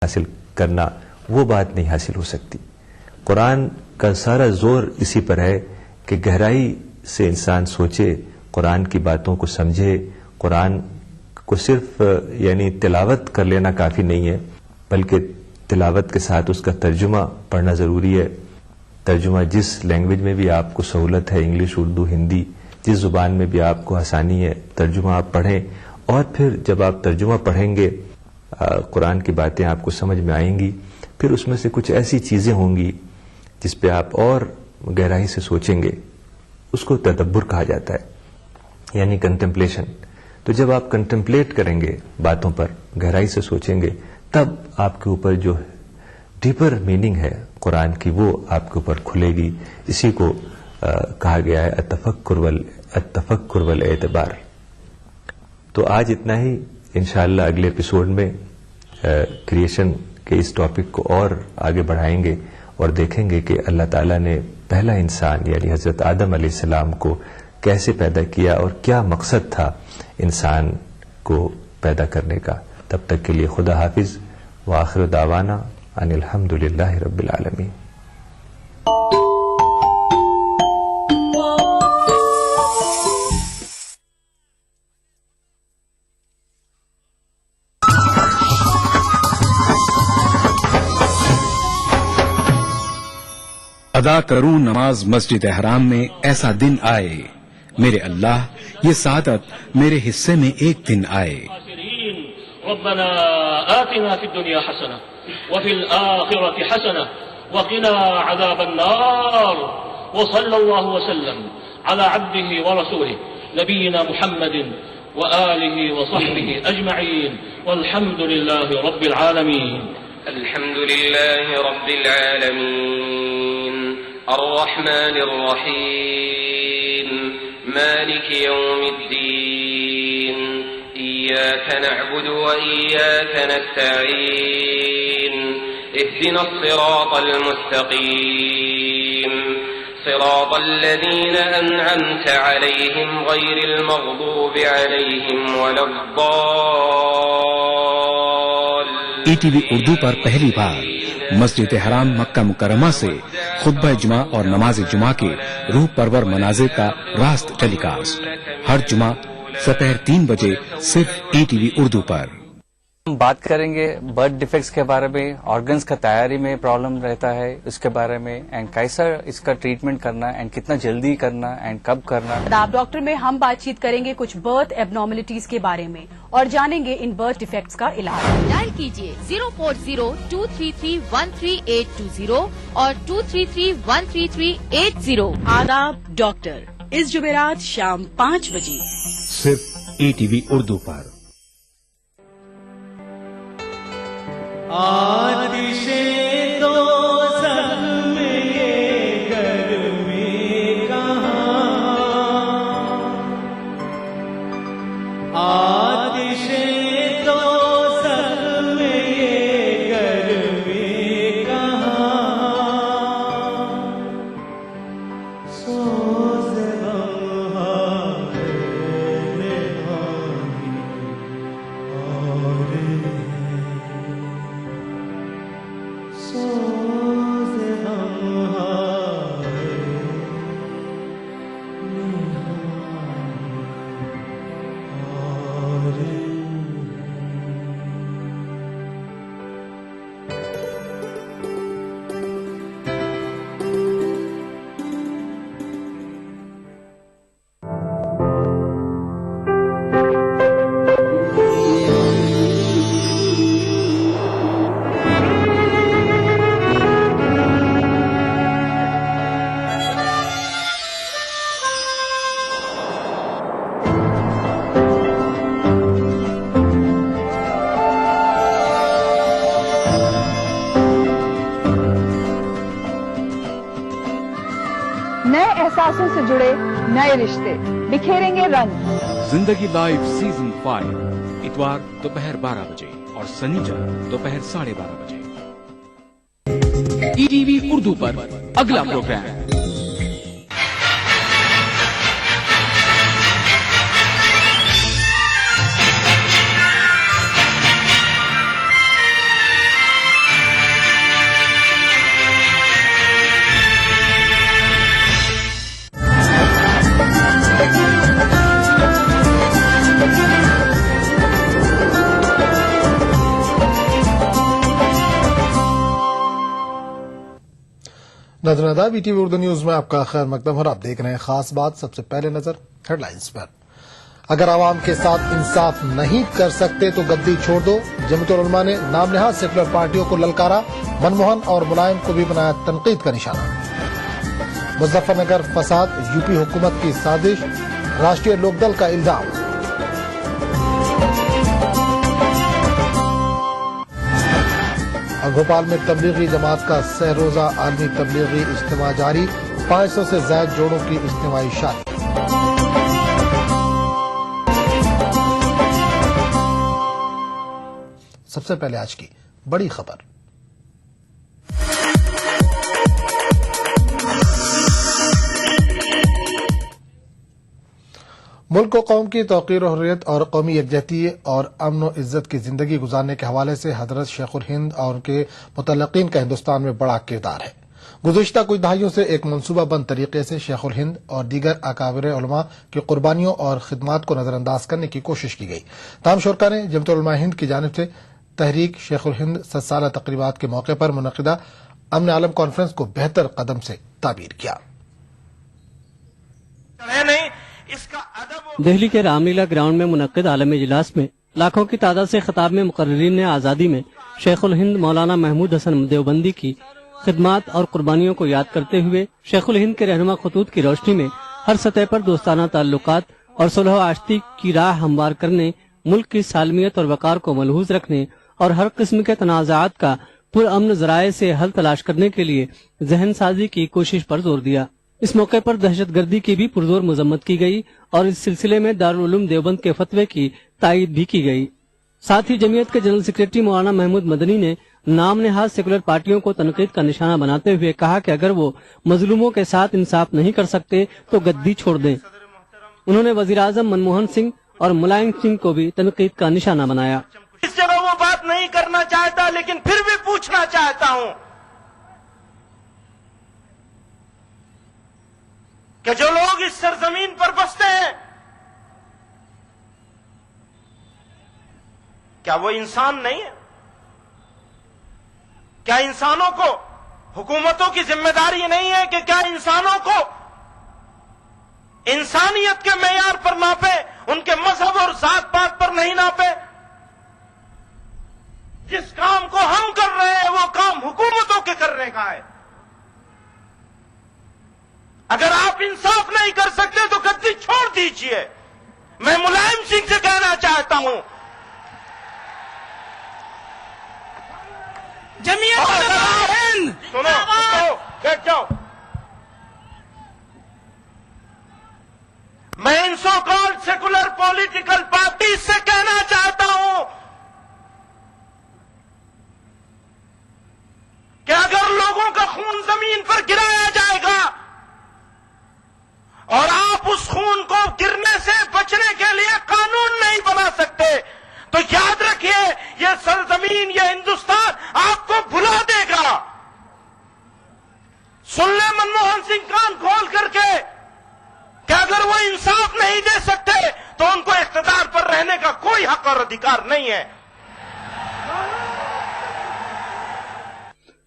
حاصل کرنا وہ بات نہیں حاصل ہو سکتی. قرآن کا سارا زور اسی پر ہے کہ گہرائی سے انسان سوچے, قرآن کی باتوں کو سمجھے. قرآن کو صرف یعنی تلاوت کر لینا کافی نہیں ہے, بلکہ تلاوت کے ساتھ اس کا ترجمہ پڑھنا ضروری ہے. ترجمہ جس لینگویج میں بھی آپ کو سہولت ہے, انگلش, اردو, ہندی, جس زبان میں بھی آپ کو آسانی ہے, ترجمہ آپ پڑھیں. اور پھر جب آپ ترجمہ پڑھیں گے قرآن کی باتیں آپ کو سمجھ میں آئیں گی. پھر اس میں سے کچھ ایسی چیزیں ہوں گی جس پہ آپ اور گہرائی سے سوچیں گے. اس کو تدبر کہا جاتا ہے, یعنی کنٹمپلیشن. تو جب آپ کنٹمپلیٹ کریں گے باتوں پر, گہرائی سے سوچیں گے, تب آپ کے اوپر جو ڈیپر میننگ ہے قرآن کی وہ آپ کے اوپر کھلے گی. اسی کو کہا گیا ہے التفکر والاعتبار. تو آج اتنا ہی. انشاءاللہ اگلے ایپیسوڈ میں کریشن کے اس ٹاپک کو اور آگے بڑھائیں گے اور دیکھیں گے کہ اللہ تعالیٰ نے پہلا انسان یعنی حضرت آدم علیہ السلام کو کیسے پیدا کیا اور کیا مقصد تھا انسان کو پیدا کرنے کا. تب تک کے لیے خدا حافظ. وآخر دعوانا ان الحمدللہ رب العالمین. ادا کروں نماز مسجد حرام میں ایسا دن آئے, میرے اللہ یہ سعادت میرے حصے میں ایک دن آئے. ربنا آتنا في الدنيا حسنة وفي الآخرة حسنة وقنا عذاب النار. وصلى الله وسلم على عبده ورسوله نبينا محمد وآله وصحبه أجمعين والحمد لله رب العالمين. الحمد لله رب العالمين الرحمن الرحيم مالك يوم الدين إياك نعبد وإياك نستعين اهدنا الصراط المستقيم صراط الذين أنعمت عليهم غير المغضوب عليهم ولا الضالين. ای ٹی وی اردو پر پہلی بار مسجد حرام مکہ مکرمہ سے خطبہ جمعہ اور نماز جمعہ کے روح پرور مناظر کا راست ٹیلی کاسٹ ہر جمعہ دوپہر 3 بجے صرف ای ٹی وی اردو پر. ہم بات کریں گے برتھ ڈیفیکٹس کے بارے میں, آرگنز کا تیاری میں پرابلم رہتا ہے اس کے بارے میں, اینڈ کیسا اس کا ٹریٹمنٹ کرنا اینڈ کتنا جلدی کرنا اینڈ کب کرنا. آپ ڈاکٹر میں ہم بات چیت کریں گے کچھ برتھ ایبنارملٹیز کے بارے میں اور جانیں گے ان برتھ ڈیفیکٹس کا علاج. ڈائل کیجیے 040-233-13820 اور 233-13380. آداب ڈاکٹر اس جمعرات شام 5 بجے صرف ای ٹی وی اردو پر. آتش دوزخ میں یہ گرمی کہاں, آتش دوزخ میں یہ گرمی کہاں, سوز غم نہانی اور سوز غم احساسوں سے جڑے نئے رشتے بکھیریں گے رنگ. زندگی لائف سیزن 5 اتوار دوپہر 12 بجے اور سنیچر دوپہر 12:30 بجے. ای ٹی وی اردو پر اگلا پروگرام ناظرین آداب، ETV اردو نیوز میں آپ کا خیر مقدم اور آپ دیکھ رہے ہیں خاص بات۔ سب سے پہلے نظر ہیڈ لائنز پر۔ اگر عوام کے ساتھ انصاف نہیں کر سکتے تو گدی چھوڑ دو، جمعیت العلماء نے نام نہاد سیکولر پارٹیوں کو للکارا، منموہن اور ملائم کو بھی بنایا تنقید کا نشانہ۔ مظفر نگر فساد UP حکومت کی سازش، راشٹریہ لوک دل کا الزام۔ اور بھوپال میں تبلیغی جماعت کا سہ روزہ عالمی تبلیغی اجتماع جاری، 500 سے زائد جوڑوں کی اجتماعی شادی۔ سب سے پہلے آج کی بڑی خبر۔ ملک و قوم کی توقیر و حریت اور قومی یکجہتی اور امن و عزت کی زندگی گزارنے کے حوالے سے حضرت شیخ الہند اور ان کے متعلقین کا ہندوستان میں بڑا کردار ہے۔ گزشتہ کچھ دہائیوں سے ایک منصوبہ بند طریقے سے شیخ الہند اور دیگر اکابر علماء کی قربانیوں اور خدمات کو نظر انداز کرنے کی کوشش کی گئی۔ تمام شرکاء نے جمعیت العلماء ہند کی جانب سے تحریک شیخ الہند 100 سالہ تقریبات کے موقع پر منعقدہ امن عالم کانفرنس کو بہتر قدم سے تعبیر کیا۔ دہلی کے رام لیلا گراؤنڈ میں منعقد عالمی اجلاس میں لاکھوں کی تعداد سے خطاب میں مقررین نے آزادی میں شیخ الہند مولانا محمود حسن دیوبندی کی خدمات اور قربانیوں کو یاد کرتے ہوئے شیخ الہند کے رہنما خطوط کی روشنی میں ہر سطح پر دوستانہ تعلقات اور صلح و آشتی کی راہ ہموار کرنے، ملک کی سالمیت اور وقار کو ملحوظ رکھنے اور ہر قسم کے تنازعات کا پرامن ذرائع سے حل تلاش کرنے کے لیے ذہن سازی کی کوشش پر زور دیا۔ اس موقع پر دہشت گردی کی بھی پرزور مذمت کی گئی اور اس سلسلے میں دارالعلوم دیوبند کے فتوے کی تائید بھی کی گئی۔ ساتھ ہی جمعیت کے جنرل سیکریٹری مولانا محمود مدنی نے نام نہاد سیکولر پارٹیوں کو تنقید کا نشانہ بناتے ہوئے کہا کہ اگر وہ مظلوموں کے ساتھ انصاف نہیں کر سکتے تو گدی چھوڑ دیں۔ انہوں نے وزیر اعظم منموہن سنگھ اور ملائم سنگھ کو بھی تنقید کا نشانہ بنایا۔ اس جگہ وہ بات نہیں کرنا چاہتا لیکن پھر بھی پوچھنا چاہتا ہوں کہ جو لوگ اس سرزمین پر بستے ہیں کیا وہ انسان نہیں ہے؟ کیا انسانوں کو حکومتوں کی ذمہ داری نہیں ہے کہ کیا انسانوں کو انسانیت کے معیار پر ناپے، ان کے مذہب اور ذات پات پر نہیں ناپے؟ جس کام کو ہم کر رہے ہیں وہ کام حکومتوں کے کرنے کا ہے۔ اگر آپ انصاف نہیں کر سکتے تو گدی چھوڑ دیجئے۔ میں ملائم سنگھ سے کہنا چاہتا ہوں جمعیت ہند سنو بیٹھ جاؤ۔ میں ان so called secular political party سے کہنا چاہتا ہوں کہ اگر لوگوں کا خون زمین پر گرایا جائے گا اور آپ اس خون کو گرنے سے بچنے کے لیے قانون نہیں بنا سکتے تو یاد رکھیے یہ سرزمین، یہ ہندوستان آپ کو بھلا دے گا۔ سن لے منموہن سنگھ کان کھول کر کے کہ اگر وہ انصاف نہیں دے سکتے تو ان کو اقتدار پر رہنے کا کوئی حق اور ادھیکار نہیں ہے۔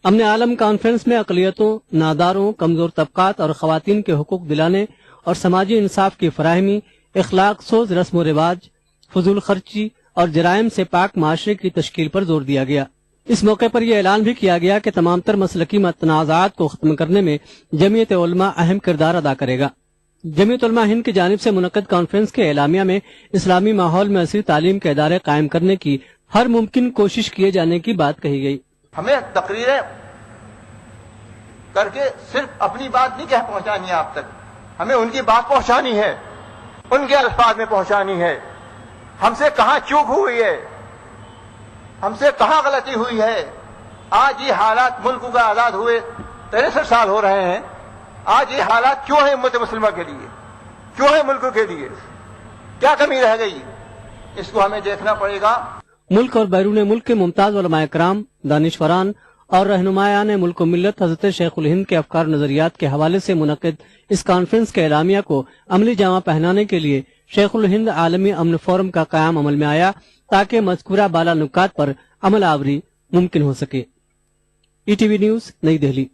امن عالم کانفرنس میں اقلیتوں، ناداروں، کمزور طبقات اور خواتین کے حقوق دلانے اور سماجی انصاف کی فراہمی، اخلاق سوز رسم و رواج، فضول خرچی اور جرائم سے پاک معاشرے کی تشکیل پر زور دیا گیا۔ اس موقع پر یہ اعلان بھی کیا گیا کہ تمام تر مسلکی تنازعات کو ختم کرنے میں جمعیت علماء اہم کردار ادا کرے گا۔ جمعیت علماء ہند کی جانب سے منعقد کانفرنس کے اعلامیہ میں اسلامی ماحول میں عصری تعلیم کے ادارے قائم کرنے کی ہر ممکن کوشش کیے جانے کی بات کہی گئی۔ ہمیں تقریریں کر کے صرف اپنی بات نہیں کہہ پہنچانی ہے آپ تک، ہمیں ان کی بات پہنچانی ہے، ان کے الفاظ میں پہنچانی ہے۔ ہم سے کہاں چوک ہوئی ہے، ہم سے کہاں غلطی ہوئی ہے۔ آج یہ حالات ملک کا آزاد ہوئے 63 سال ہو رہے ہیں، آج یہ حالات کیوں ہیں امت مسلمہ کے لیے، کیوں ہیں ملک کے لیے، کیا کمی رہ گئی، اس کو ہمیں دیکھنا پڑے گا۔ ملک اور بیرون ملک کے ممتاز علماء کرام، دانشوران اور رہنمایان ملک و ملت حضرت شیخ الہند کے افکار نظریات کے حوالے سے منعقد اس کانفرنس کے اعلامیہ کو عملی جامہ پہنانے کے لیے شیخ الہند عالمی امن فورم کا قیام عمل میں آیا تاکہ مذکورہ بالا نکات پر عمل آوری ممکن ہو سکے۔ ETV نیوز، نئی دہلی۔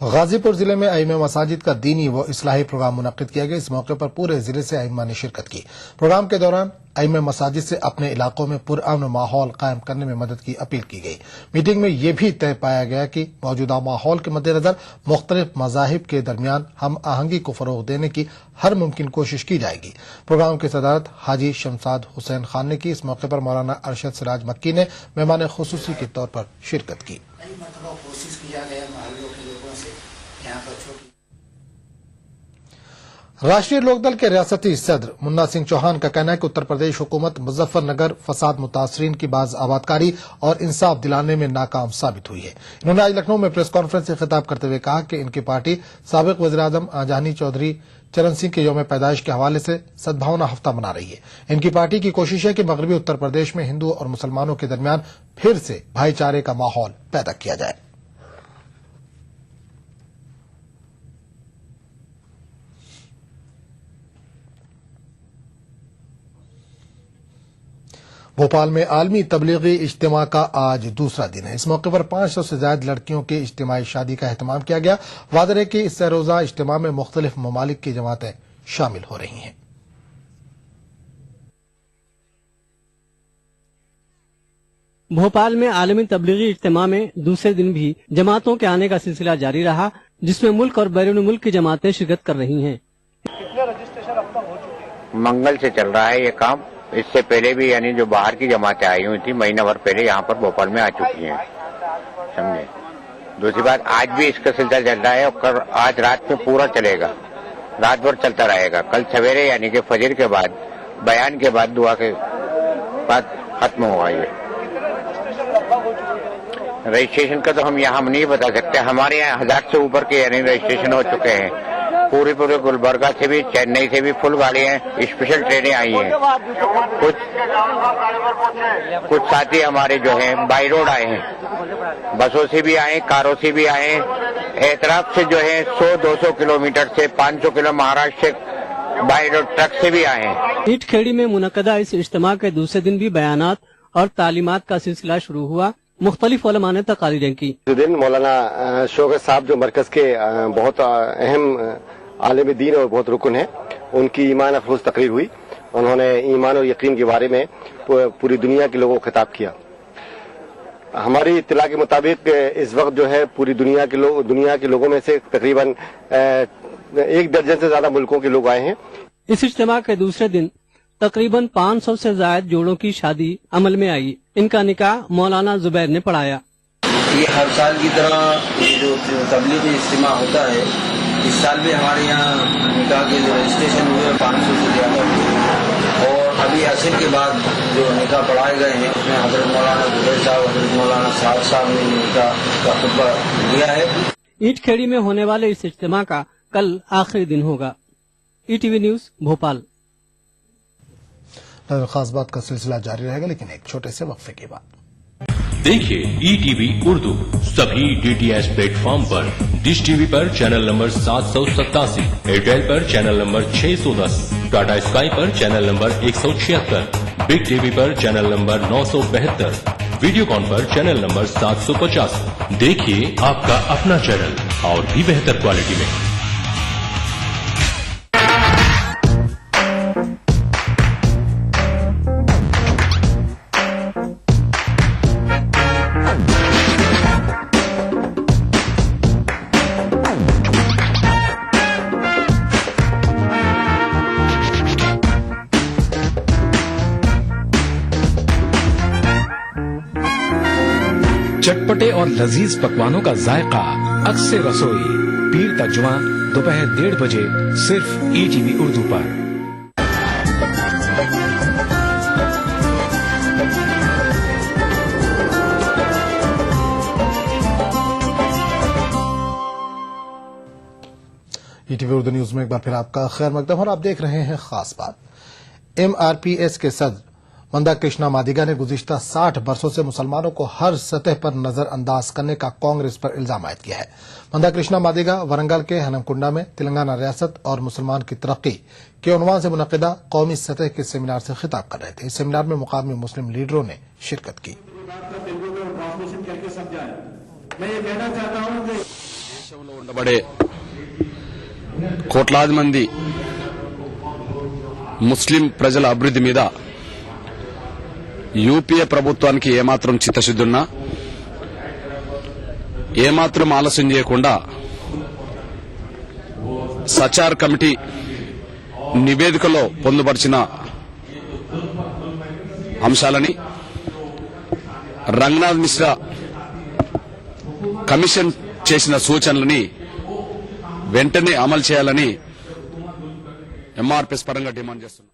غازی پور ضلع میں ائمہ مساجد کا دینی و اصلاحی پروگرام منعقد کیا گیا. اس موقع پر پورے ضلع سے ائمہ نے شرکت کی. پروگرام کے دوران ائمہ مساجد سے اپنے علاقوں میں پرامن ماحول قائم کرنے میں مدد کی اپیل کی گئی. میٹنگ میں یہ بھی طے پایا گیا کہ موجودہ ماحول کے مد نظر مختلف مذاہب کے درمیان ہم آہنگی کو فروغ دینے کی ہر ممکن کوشش کی جائے گی. پروگرام کی صدارت حاجی شمساد حسین خان نے کی. اس موقع پر مولانا ارشد سراج مکی نے مہمان خصوصی کے طور پر شرکت کی. راشٹریہ لوک دل کے ریاستی صدر منا سنگھ چوہان کا کہنا ہے کہ اتر پردیش حکومت مظفر نگر فساد متاثرین کی باز آبادکاری اور انصاف دلانے میں ناکام ثابت ہوئی ہے. انہوں نے آج لکھنؤ میں پریس کانفرنس سے خطاب کرتے ہوئے کہا کہ ان کی پارٹی سابق وزیراعظم آنجہانی چودھری چرن سنگھ کے یوم پیدائش کے حوالے سے سدبھاونا ہفتہ منا رہی ہے. ان کی پارٹی کی کوشش ہے کہ مغربی اتر پردیش میں ہندو اور مسلمانوں کے درمیان پھر سے بھائی چارے کا ماحول پیدا کیا جائے. بھوپال میں عالمی تبلیغی اجتماع کا آج دوسرا دن ہے. اس موقع پر 500 سے زائد لڑکیوں کی اجتماعی شادی کا اہتمام کیا گیا. واضح ہے کہ اس روزہ اجتماع میں مختلف ممالک کی جماعتیں شامل ہو رہی ہیں. بھوپال میں عالمی تبلیغی اجتماع میں دوسرے دن بھی جماعتوں کے آنے کا سلسلہ جاری رہا، جس میں ملک اور بیرون ملک کی جماعتیں شرکت کر رہی ہیں. کتنے رجسٹریشن اب تک ہو چکے ہیں؟ منگل سے چل رہا ہے یہ کام. اس سے پہلے بھی یعنی جو باہر کی جماعتیں آئی ہوئی تھی مہینہ بھر پہلے یہاں پر بھوپال میں آ چکی ہیں. سمجھے. دوسری بات آج بھی اس کا سلسلہ چل رہا ہے اور آج رات میں پورا چلے گا، رات بھر چلتا رہے گا. کل سویرے یعنی کہ فجر کے بعد بیان کے بعد دعا کے بعد ختم ہوگا. یہ رجسٹریشن کا تو ہم یہاں نہیں بتا سکتے. ہمارے یہاں 1000 سے اوپر کے یعنی رجسٹریشن ہو چکے ہیں. پورے گلبرگہ سے بھی چنئی سے بھی فل گاڑیاں اسپیشل ٹرینیں آئی ہیں. کچھ ساتھی ہمارے جو ہیں بائی روڈ آئے ہیں، بسوں سے بھی آئے، کاروں سے بھی آئے. اعتراف سے جو ہے 100-200 کلومیٹر سے 500 کلو مہاراشٹر سے بائی روڈ ٹرک سے بھی آئے ہیں. ایٹ کھیڑی میں منعقدہ اس اجتماع کے دوسرے دن بھی بیانات اور تعلیمات کا سلسلہ شروع ہوا. مختلف علماء نے تقاریریں کی. دن مولانا شوکت صاحب جو مرکز کے بہت اہم عالم دین اور بہت رکن ہیں، ان کی ایمان افروز تقریر ہوئی. انہوں نے ایمان اور یقین کے بارے میں پوری دنیا کے لوگوں کو خطاب کیا. ہماری اطلاع کے مطابق اس وقت جو ہے پوری دنیا کے لوگوں میں سے تقریباً 1 درجن سے زیادہ ملکوں کے لوگ آئے ہیں. اس اجتماع کے دوسرے دن تقریباً 500 سے زائد جوڑوں کی شادی عمل میں آئی. ان کا نکاح مولانا زبیر نے پڑھایا. یہ ہر سال کی طرح یہ جو تبلیغی اجتماع ہوتا ہے، اس سال بھی ہمارے یہاں نکاح کے جو رجسٹریشن ہوئے 500 سے زیادہ ہوئے. اور ابھی عصر کے بعد جو نکاح پڑھائے گئے ہیں اس میں حضرت مولانا زبیر صاحب، حضرت مولانا سعد صاحب نے نکاح کا خطبہ دیا ہے. ایٹ کھیڑی میں ہونے والے اس اجتماع کا کل آخری دن ہوگا. ETV news Bhopal. خاص بات کا سلسلہ جاری رہے گا، لیکن ایک چھوٹے سے وقفے کے بعد. دیکھیے ETV اردو سبھی DTH پلیٹ فارم پر. ڈش ٹی وی پر چینل نمبر 787، ایئرٹیل پر چینل نمبر 610، ٹاٹا اسکائی پر channel number 176، Big TV پر چینل نمبر 972، ویڈیو کان پر چینل نمبر 750. دیکھیے آپ کا اپنا چینل اور بھی بہتر کوالٹی میں. چٹپٹے اور لذیذ پکوانوں کا ذائقہ عکس رسوئی پیر تک جمعہ دوپہر 1:30 بجے صرف ETV اردو پر. ETV اردو نیوز میں ایک بار پھر آپ کا خیر مقدم اور آپ دیکھ رہے ہیں خاص بات. MRPS کے صدر مندہ کرشنا مادیگا نے گزشتہ 60 برسوں سے مسلمانوں کو ہر سطح پر نظر انداز کرنے کا کانگریس پر الزام عائد کیا ہے. مندہ کرشنا مادیگا ورنگل کے ہنمکنڈا میں تلنگانہ ریاست اور مسلمان کی ترقی کے عنوان سے منعقدہ قومی سطح کے سیمینار سے خطاب کر رہے تھے. اس سیمینار میں مقامی مسلم لیڈروں نے شرکت کی. میں یہ کہنا چاہتا ہوں کہ దేశంలో ఉండబడే కోట్లాది మంది ముస్లిం ప్రజల అభివృద్ధి మీద యూపీఏ ప్రభుత్వానికి ఏమాత్రం చిత్తశుద్ధున్నా ఏమాత్రం ఆలస్యం చేయకుండా సచార్ కమిటీ నివేదికలో పొందుపరిచిన అంశాలని రంగనాథ్ మిశ్రా కమిషన్ చేసిన సూచనలని వెంటనే అమలు చేయాలని ఎంఆర్పీఎస్ పరంగా డిమాండ్ చేస్తున్నారు.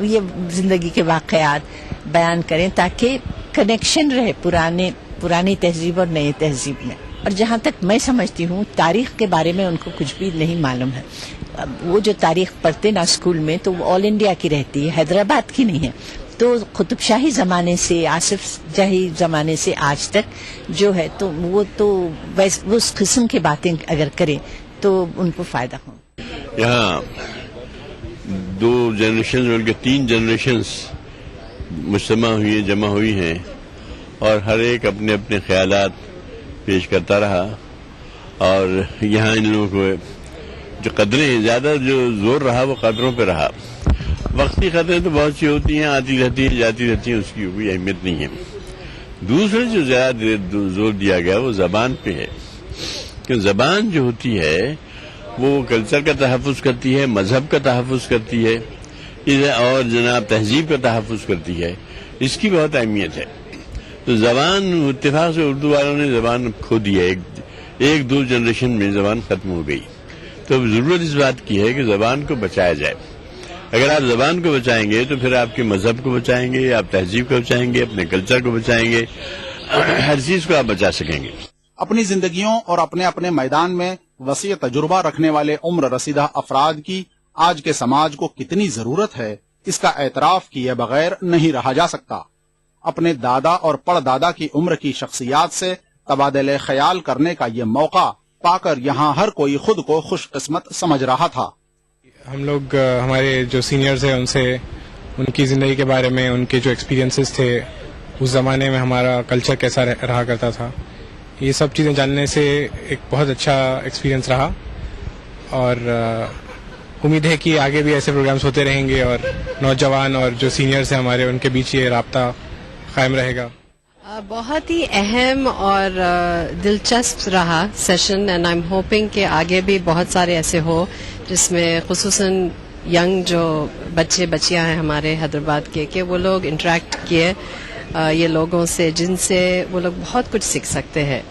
یہ زندگی کے واقعات بیان کریں تاکہ کنیکشن رہے پرانی تہذیب اور نئی تہذیب میں. اور جہاں تک میں سمجھتی ہوں تاریخ کے بارے میں ان کو کچھ بھی نہیں معلوم ہے. وہ جو تاریخ پڑھتے نا اسکول میں تو وہ آل انڈیا کی رہتی ہے, حیدرآباد کی نہیں ہے. تو قطب شاہی زمانے سے آصف جاہی زمانے سے آج تک جو ہے تو وہ اس قسم کی باتیں اگر کریں تو ان کو فائدہ ہو. یہاں 2 جنریشن بلکہ 3 جنریشنز مجتمع ہوئی جمع ہوئی ہیں اور ہر ایک اپنے اپنے خیالات پیش کرتا رہا. اور یہاں ان لوگوں کو جو قدریں زیادہ جو زور رہا وہ قدروں پہ رہا. وقتی قدریں تو بہت سی ہوتی ہیں, آتی رہتی ہیں جاتی رہتی ہیں, اس کی کوئی اہمیت نہیں ہے. دوسرے جو زیادہ زور دیا گیا وہ زبان پہ ہے کہ زبان جو ہوتی ہے وہ کلچر کا تحفظ کرتی ہے, مذہب کا تحفظ کرتی ہے اور جناب تہذیب کا تحفظ کرتی ہے. اس کی بہت اہمیت ہے. تو زبان اتفاق سے اردو والوں نے زبان کھو دی ہے. 1-2 جنریشن میں زبان ختم ہو گئی. تو ضرورت اس بات کی ہے کہ زبان کو بچایا جائے. اگر آپ زبان کو بچائیں گے تو پھر آپ کے مذہب کو بچائیں گے, آپ تہذیب کو بچائیں گے, اپنے کلچر کو بچائیں گے, ہر چیز کو آپ بچا سکیں گے. اپنی زندگیوں اور اپنے اپنے میدان میں وسیع تجربہ رکھنے والے عمر رسیدہ افراد کی آج کے سماج کو کتنی ضرورت ہے اس کا اعتراف کیے بغیر نہیں رہا جا سکتا. اپنے دادا اور پڑدادا کی عمر کی شخصیات سے تبادلہ خیال کرنے کا یہ موقع پا کر یہاں ہر کوئی خود کو خوش قسمت سمجھ رہا تھا. ہم لوگ ہمارے جو سینئرز ہیں ان سے ان کی زندگی کے بارے میں, ان کے جو ایکسپیرینسز تھے, اس زمانے میں ہمارا کلچر کیسا رہا کرتا تھا, یہ سب چیزیں جاننے سے ایک بہت اچھا ایکسپیرینس رہا. اور امید ہے کہ آگے بھی ایسے پروگرامز ہوتے رہیں گے اور نوجوان اور جو سینئرز ہیں ہمارے ان کے بیچ یہ رابطہ قائم رہے گا. بہت ہی اہم اور دلچسپ رہا session and I am hoping کہ آگے بھی بہت سارے ایسے ہو جس میں خصوصاً ینگ جو بچے بچیاں ہیں ہمارے حیدرآباد کے کہ وہ لوگ انٹریکٹ کیے یہ لوگوں سے جن سے وہ لوگ بہت کچھ سیکھ سکتے ہیں.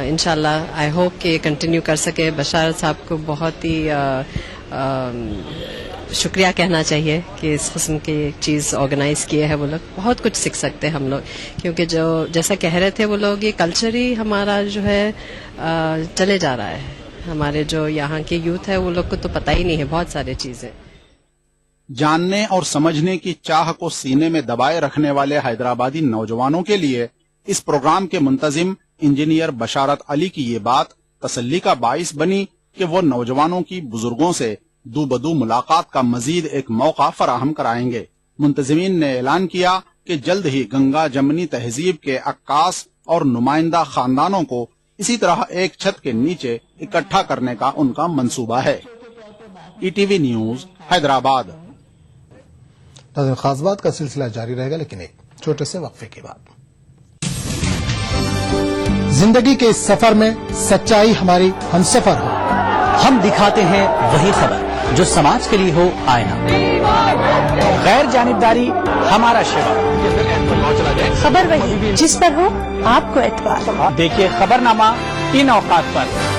انشاءاللہ آئی ہوپ کہ یہ کنٹینیو کر سکے. بشارت صاحب کو بہت ہی شکریہ کہنا چاہیے کہ اس قسم کی ایک چیز آرگنائز کیے ہے. وہ لوگ بہت کچھ سیکھ سکتے ہیں ہم لوگ, کیونکہ جو جیسا کہہ رہے تھے وہ لوگ یہ کلچر ہی ہمارا جو ہے چلے جا رہا ہے. ہمارے جو یہاں کے یوتھ ہے وہ لوگ کو تو پتہ ہی نہیں ہے بہت سارے چیزیں. جاننے اور سمجھنے کی چاہ کو سینے میں دبائے رکھنے والے حیدرآبادی نوجوانوں کے لیے اس پروگرام کے منتظم انجینئر بشارت علی کی یہ بات تسلی کا باعث بنی کہ وہ نوجوانوں کی بزرگوں سے دو بدو ملاقات کا مزید ایک موقع فراہم کرائیں گے. منتظمین نے اعلان کیا کہ جلد ہی گنگا جمنی تہذیب کے عکاس اور نمائندہ خاندانوں کو اسی طرح ایک چھت کے نیچے اکٹھا کرنے کا ان کا منصوبہ ہے. ETV news Hyderabad. خاص بات کا سلسلہ جاری رہے گا لیکن ایک چھوٹے سے وقفے کے بعد. زندگی کے اس سفر میں سچائی ہماری ہم سفر ہو. ہم دکھاتے ہیں وہی خبر جو سماج کے لیے ہو آئینہ. غیر جانبداری ہمارا شعبہ. خبر وہی جس پر ہو آپ کو اعتبار. دیکھیے خبر نامہ ان اوقات پر.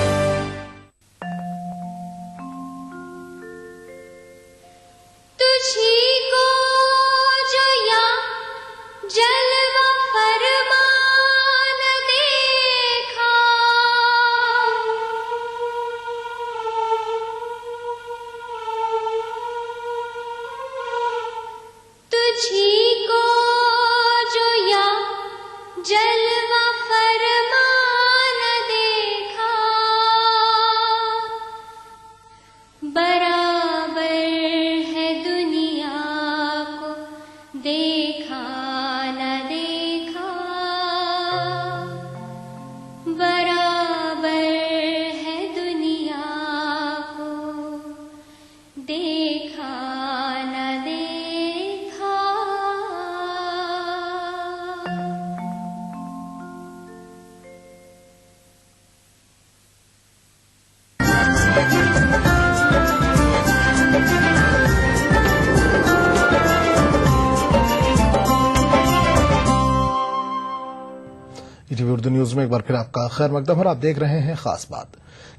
ETV اردو نیوز میں ایک بار پھر آپ کا خیر مقدم اور آپ دیکھ رہے ہیں خاص بات.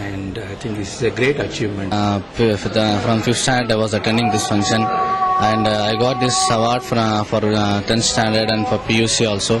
and I think this is a great achievement. From 5th standard I was attending this function and I got this award for 10th standard and for PUC also.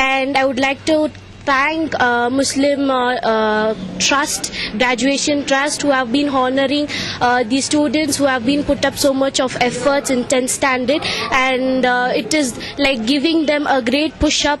And I would like to thank Muslim Trust, Graduation Trust, who have been honoring the students who have been put up so much of efforts in 10th standard, and it is like giving them a great push-up.